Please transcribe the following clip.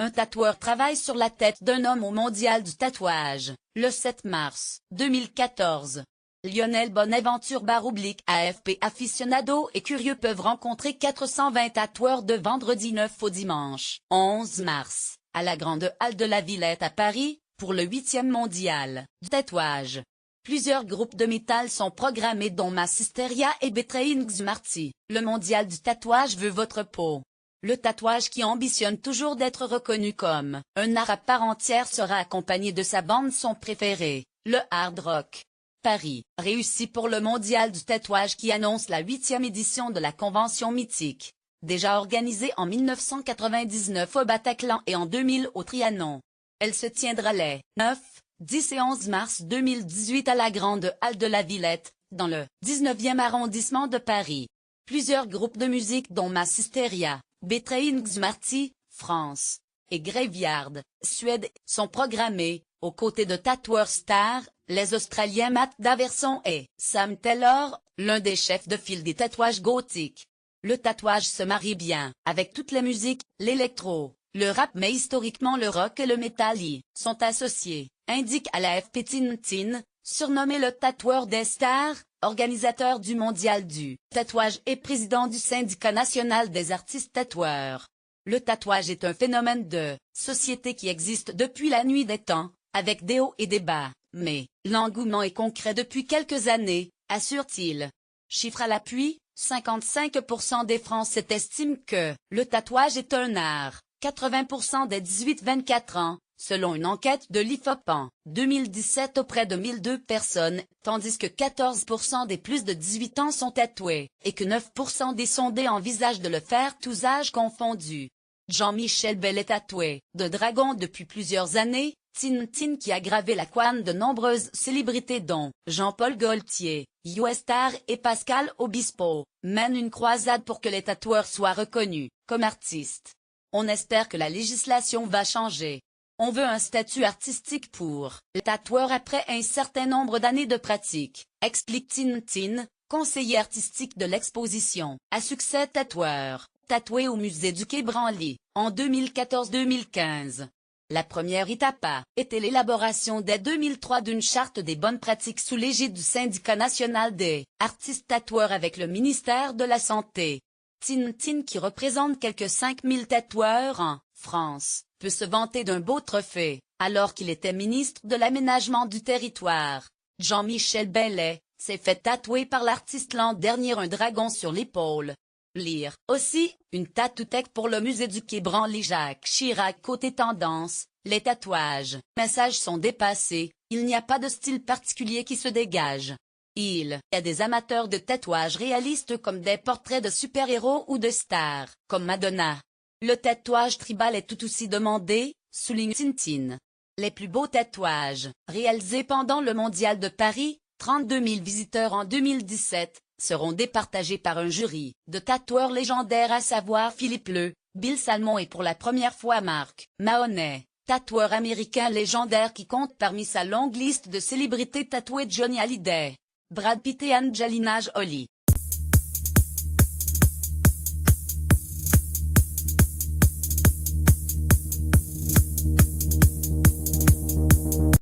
Un tatoueur travaille sur la tête d'un homme au mondial du tatouage, le 7 mars 2014. Lionel Bonaventure / AFP aficionado et curieux peuvent rencontrer 420 tatoueurs de vendredi 9 au dimanche 11 mars, à la Grande Halle de la Villette à Paris, pour le 8e mondial du tatouage. Plusieurs groupes de métal sont programmés dont Mass Hysteria et Betraying Marty. Le mondial du tatouage veut votre peau. Le tatouage qui ambitionne toujours d'être reconnu comme un art à part entière sera accompagné de sa bande-son préférée, le hard rock. Paris, réussi pour le mondial du tatouage qui annonce la 8e édition de la convention mythique. Déjà organisée en 1999 au Bataclan et en 2000 au Trianon. Elle se tiendra les 9, 10 et 11 mars 2018 à la Grande Halle de la Villette, dans le 19e arrondissement de Paris. Plusieurs groupes de musique dont Mass Hysteria, Betraying Marty, France, et Graveyard, Suède, sont programmés, aux côtés de tatoueurs stars, les Australiens Matt Daverson et Sam Taylor, l'un des chefs de file des tatouages gothiques. Le tatouage se marie bien avec toutes les musiques, l'électro, le rap mais historiquement le rock et le métal y sont associés, indique à la AFP Tintin, surnommé le tatoueur des stars, organisateur du mondial du tatouage et président du syndicat national des artistes tatoueurs. Le tatouage est un phénomène de société qui existe depuis la nuit des temps, avec des hauts et des bas, mais l'engouement est concret depuis quelques années, assure-t-il. Chiffre à l'appui, 55% des Français estiment que le tatouage est un art, 80% des 18-24 ans, selon une enquête de l'IFOP en 2017 auprès de 1002 personnes, tandis que 14% des plus de 18 ans sont tatoués, et que 9% des sondés envisagent de le faire tous âges confondus. Jean-Michel Bel est tatoué de dragon depuis plusieurs années, Tintin qui a gravé la couenne de nombreuses célébrités dont Jean-Paul Gaultier, US Star et Pascal Obispo, mène une croisade pour que les tatoueurs soient reconnus comme artistes. On espère que la législation va changer. On veut un statut artistique pour les tatoueurs après un certain nombre d'années de pratique, explique Tintin, conseiller artistique de l'exposition à succès tatoueur, tatoué au musée du Quai Branly, en 2014-2015. La première étape a été l'élaboration dès 2003 d'une charte des bonnes pratiques sous l'égide du syndicat national des artistes tatoueurs avec le ministère de la Santé. Tintin qui représente quelques 5000 tatoueurs en France, peut se vanter d'un beau trophée, alors qu'il était ministre de l'Aménagement du Territoire. Jean-Michel Bel s'est fait tatouer par l'artiste l'an dernier un dragon sur l'épaule. Lire aussi, une tattoo-tech pour le musée du Quai Branly Jacques Chirac côté tendance, les tatouages, messages sont dépassés, il n'y a pas de style particulier qui se dégage. Il y a des amateurs de tatouages réalistes comme des portraits de super-héros ou de stars, comme Madonna. Le tatouage tribal est tout aussi demandé, souligne Tintin. Les plus beaux tatouages, réalisés pendant le Mondial de Paris, 32 000 visiteurs en 2017, seront départagés par un jury de tatoueurs légendaires à savoir Philippe Le, Bill Salmon et pour la première fois Marc Mahoney, tatoueur américain légendaire qui compte parmi sa longue liste de célébrités tatouées Johnny Hallyday, Brad Pitt et Angelina Jolie.